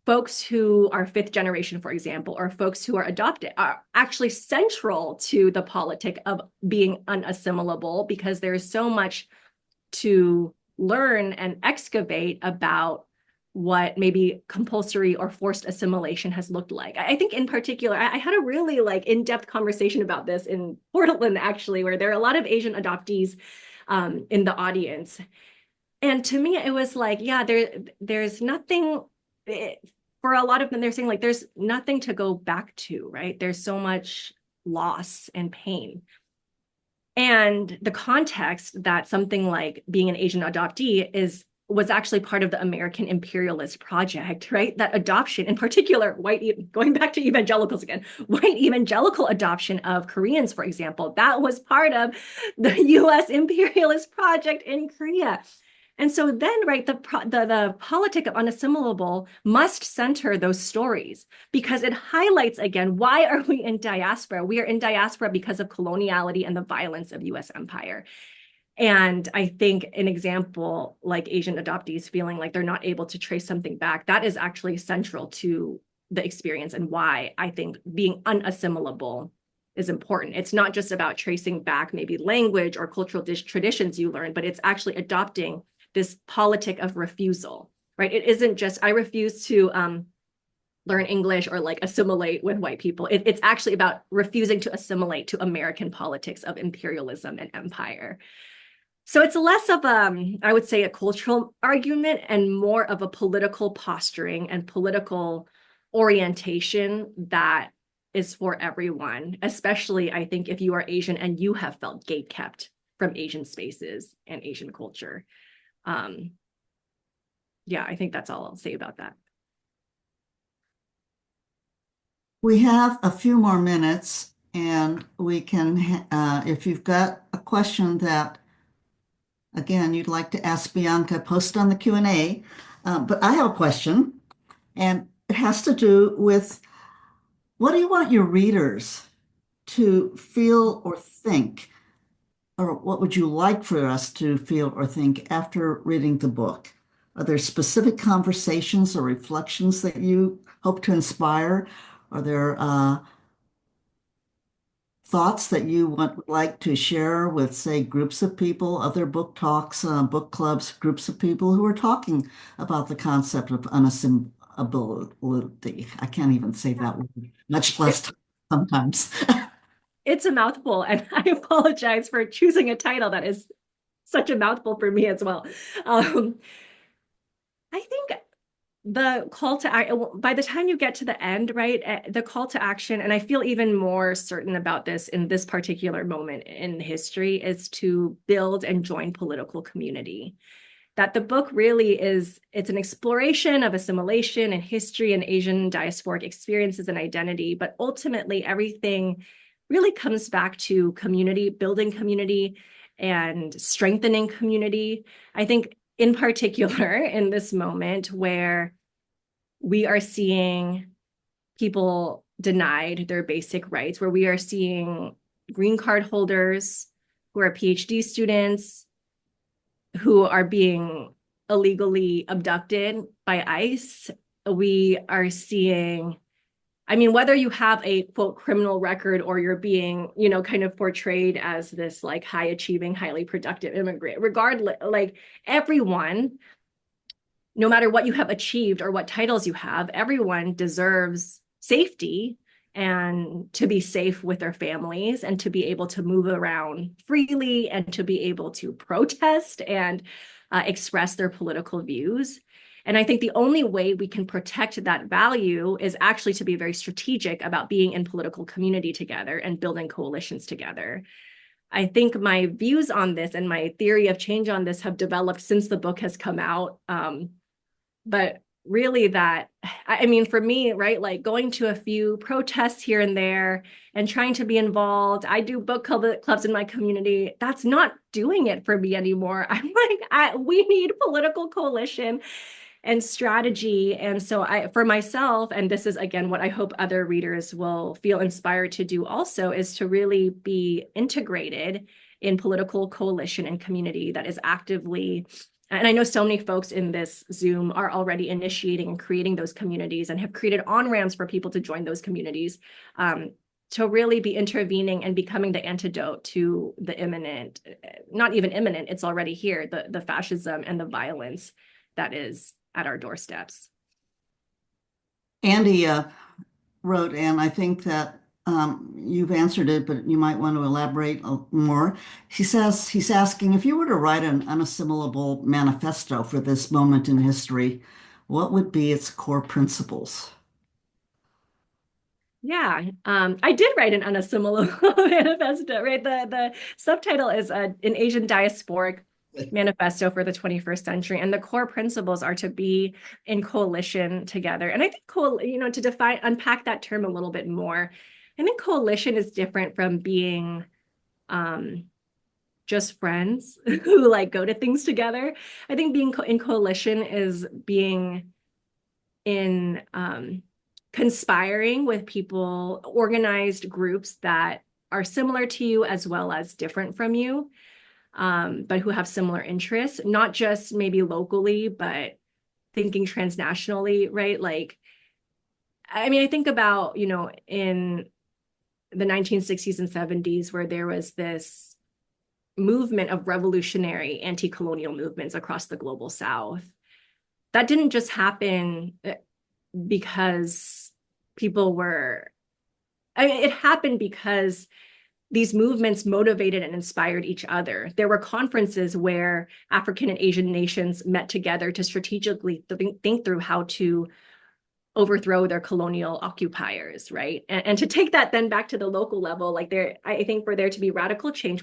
folks who are fifth generation, for example, or folks who are adopted are actually central to the politic of being unassimilable, because there's so much to learn and excavate about what maybe compulsory or forced assimilation has looked like. I think in particular, I had a really like in-depth conversation about this in Portland, actually, where there are a lot of Asian adoptees in the audience. And to me, it was like, yeah, there's nothing, for a lot of them, they're saying like, there's nothing to go back to, right? There's so much loss and pain. And the context that something like being an Asian adoptee was actually part of the American imperialist project, right? That adoption, in particular, going back to evangelicals again, white evangelical adoption of Koreans, for example, that was part of the US imperialist project in Korea. And so then, right, the politic of unassimilable must center those stories, because it highlights, again, why are we in diaspora? We are in diaspora because of coloniality and the violence of US empire. And I think an example like Asian adoptees feeling like they're not able to trace something back, that is actually central to the experience and why I think being unassimilable is important. It's not just about tracing back maybe language or cultural traditions you learn, but it's actually adopting this politic of refusal, right? It isn't just, I refuse to learn English or like assimilate with white people. It's actually about refusing to assimilate to American politics of imperialism and empire. So it's less of I would say, a cultural argument and more of a political posturing and political orientation that is for everyone, especially I think if you are Asian and you have felt gatekept from Asian spaces and Asian culture. Yeah, I think that's all I'll say about that. We have a few more minutes, and we can, if you've got a question that, again, you'd like to ask Bianca, post on the Q&A. But I have a question, and it has to do with, what do you want your readers to feel or think, or what would you like for us to feel or think after reading the book? Are there specific conversations or reflections that you hope to inspire? Are there thoughts that you would like to share with, say, groups of people, other book talks, book clubs, groups of people who are talking about the concept of unassimilability? I can't even say that word, much less sometimes. It's a mouthful, and I apologize for choosing a title that is such a mouthful for me as well. I think the call to act, by the time you get to the end, right, the call to action, and I feel even more certain about this in this particular moment in history, is to build and join political community. That the book really is, it's an exploration of assimilation and history and Asian diasporic experiences and identity, but ultimately everything really comes back to community, building community and strengthening community. I think in particular in this moment where we are seeing people denied their basic rights, where we are seeing green card holders who are PhD students who are being illegally abducted by ICE. We are seeing, I mean, whether you have a quote criminal record or you're being, kind of portrayed as this like high achieving, highly productive immigrant, regardless, like everyone, no matter what you have achieved or what titles you have, everyone deserves safety and to be safe with their families and to be able to move around freely and to be able to protest and express their political views. And I think the only way we can protect that value is actually to be very strategic about being in political community together and building coalitions together. I think my views on this and my theory of change on this have developed since the book has come out. But really that, I mean, for me, right, like going to a few protests here and there and trying to be involved. I do book clubs in my community. That's not doing it for me anymore. I'm like, we need political coalition and strategy. And so for myself, and this is again what I hope other readers will feel inspired to do also, is to really be integrated in political coalition and community that is actively, and I know so many folks in this Zoom are already initiating and creating those communities and have created on-ramps for people to join those communities, to really be intervening and becoming the antidote to the imminent, not even imminent, it's already here, the fascism and the violence that is at our doorsteps. Andy wrote, and I think that you've answered it, but you might want to elaborate more. He says he's asking if you were to write an unassimilable manifesto for this moment in history, what would be its core principles? Yeah, I did write an Unassimilable manifesto, right? The subtitle is an Asian diasporic manifesto for the 21st century, and the core principles are to be in coalition together. And I think to unpack that term a little bit more, I think coalition is different from being just friends who like go to things together. I think being in coalition is being in conspiring with people, organized groups that are similar to you as well as different from you, but who have similar interests, not just maybe locally, but thinking transnationally, right? Like, I mean, I think about, in the 1960s and 70s, where there was this movement of revolutionary anti-colonial movements across the global South. That didn't just happen because people were, I mean, it happened because these movements motivated and inspired each other. There were conferences where African and Asian nations met together to strategically think through how to overthrow their colonial occupiers, right? And to take that then back to the local level, like I think for there to be radical change,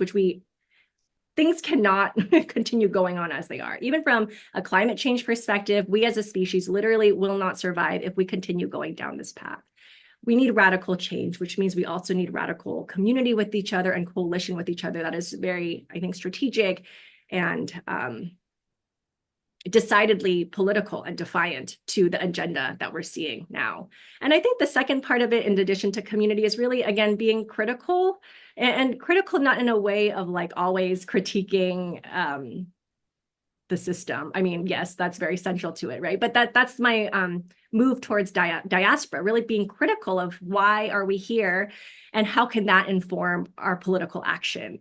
things cannot continue going on as they are. Even from a climate change perspective, we as a species literally will not survive if we continue going down this path. We need radical change, which means we also need radical community with each other and coalition with each other. That is very, I think, strategic and decidedly political and defiant to the agenda that we're seeing now. And I think the second part of it, in addition to community, is really, again, being critical, and critical not in a way of like always critiquing the system. I mean, yes, that's very central to it, right? But that's my move towards diaspora, really being critical of why are we here and how can that inform our political action.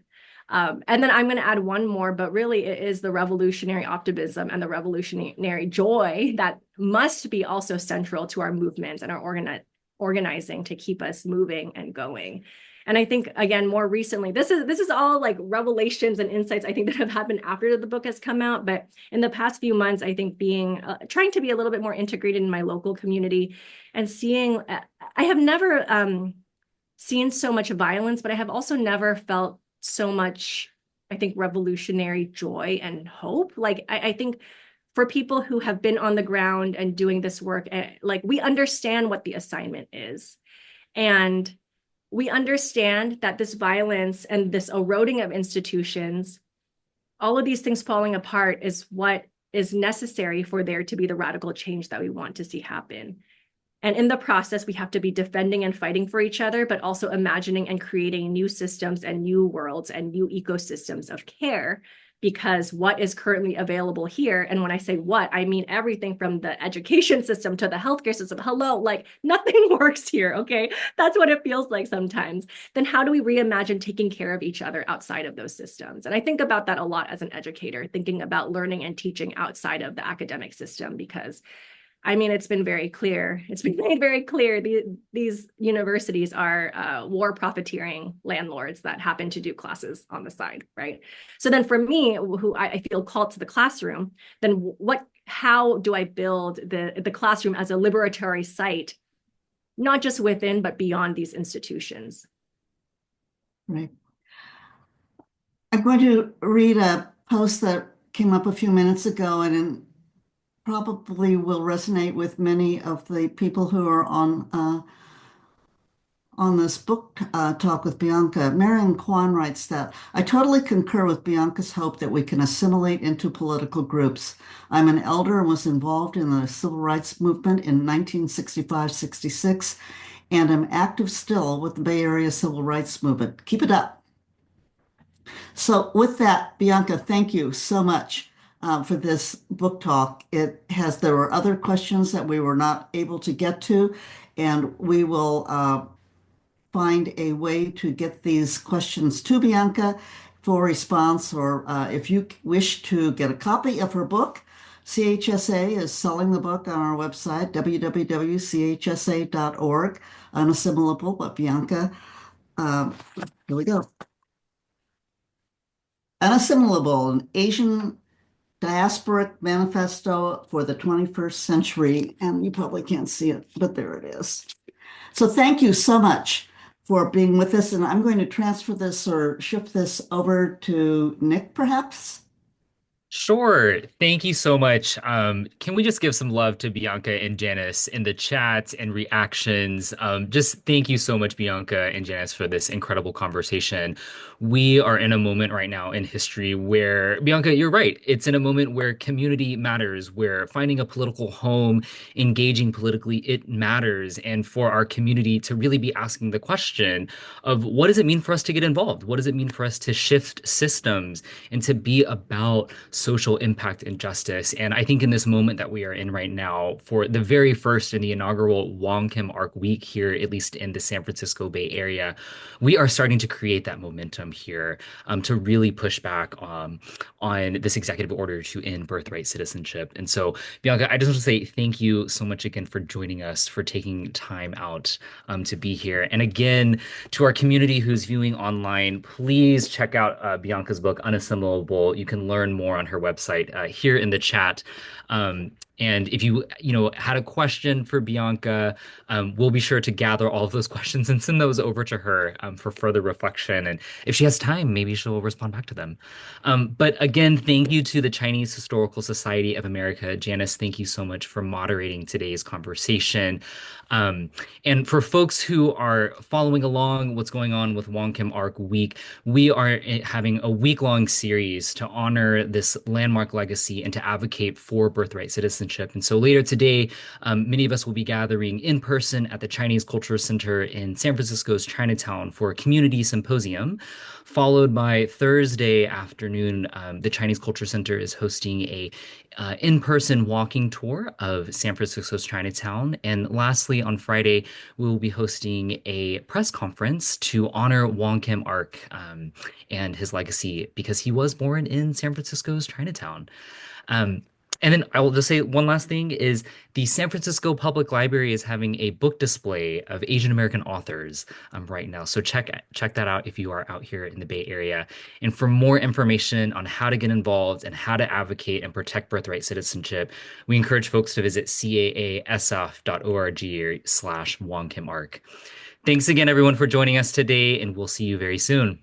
And then I'm going to add one more, but really it is the revolutionary optimism and the revolutionary joy that must be also central to our movements and our organizing to keep us moving and going. And I think, again, more recently, this is all like revelations and insights I think that have happened after the book has come out. But in the past few months, I think trying to be a little bit more integrated in my local community and seeing, I have never seen so much violence, but I have also never felt so much, I think, revolutionary joy and hope. Like, I think for people who have been on the ground and doing this work, like we understand what the assignment is. And we understand that this violence and this eroding of institutions, all of these things falling apart, is what is necessary for there to be the radical change that we want to see happen. And in the process, we have to be defending and fighting for each other, but also imagining and creating new systems and new worlds and new ecosystems of care, because what is currently available here, and when I say what, I mean everything from the education system to the healthcare system. Hello, like nothing works here, okay? That's what it feels like sometimes. Then how do we reimagine taking care of each other outside of those systems? And I think about that a lot as an educator, thinking about learning and teaching outside of the academic system, because I mean, it's been very clear. It's been made very clear. These universities are war profiteering landlords that happen to do classes on the side, right? So then for me, who I feel called to the classroom, then how do I build the classroom as a liberatory site, not just within, but beyond these institutions? Right. I'm going to read a post that came up a few minutes ago, and probably will resonate with many of the people who are on this book talk with Bianca. Marion Kwan writes that I totally concur with Bianca's hope that we can assimilate into political groups. I'm an elder and was involved in the civil rights movement in 1965-66 and am active still with the Bay Area civil rights movement. Keep it up. So, with that, Bianca, thank you so much for this book talk. There were other questions that we were not able to get to, and we will find a way to get these questions to Bianca for response, or if you wish to get a copy of her book. CHSA is selling the book on our website, www.chsa.org, Unassimilable, but Bianca, um, here we go. Unassimilable, an Asian diasporic manifesto for the 21st century. And you probably can't see it, but there it is. So thank you so much for being with us. And I'm going to transfer this or shift this over to Nick, perhaps. Sure. Thank you so much. Can we just give some love to Bianca and Janice in the chat and reactions? Just thank you so much, Bianca and Janice, for this incredible conversation. We are in a moment right now in history where, Bianca, you're right. It's in a moment where community matters, where finding a political home, engaging politically, it matters. And for our community to really be asking the question of what does it mean for us to get involved? What does it mean for us to shift systems and to be about social impact and justice? And I think in this moment that we are in right now, for the very first in the inaugural Wong Kim Ark week here, at least in the San Francisco Bay Area, we are starting to create that momentum here to really push back on this executive order to end birthright citizenship. And so, Bianca, I just want to say thank you so much again for joining us, for taking time out to be here. And again, to our community who's viewing online, please check out Bianca's book, Unassimilable. You can learn more on her website here in the chat. And if you had a question for Bianca, we'll be sure to gather all of those questions and send those over to her for further reflection. And if she has time, maybe she'll respond back to them. But again, thank you to the Chinese Historical Society of America. Janice, thank you so much for moderating today's conversation. And for folks who are following along what's going on with Wong Kim Ark Week, we are having a week-long series to honor this landmark legacy and to advocate for birthright citizenship. And so later today, many of us will be gathering in person at the Chinese Cultural Center in San Francisco's Chinatown for a community symposium, followed by Thursday afternoon. The Chinese Culture Center is hosting a in-person walking tour of San Francisco's Chinatown. And lastly, on Friday, we will be hosting a press conference to honor Wong Kim Ark and his legacy because he was born in San Francisco's Chinatown. Um, and then I will just say one last thing is the San Francisco Public Library is having a book display of Asian American authors right now. So check that out if you are out here in the Bay Area. And for more information on how to get involved and how to advocate and protect birthright citizenship, we encourage folks to visit caasf.org/Wong Kim Ark. Thanks again, everyone, for joining us today, and we'll see you very soon.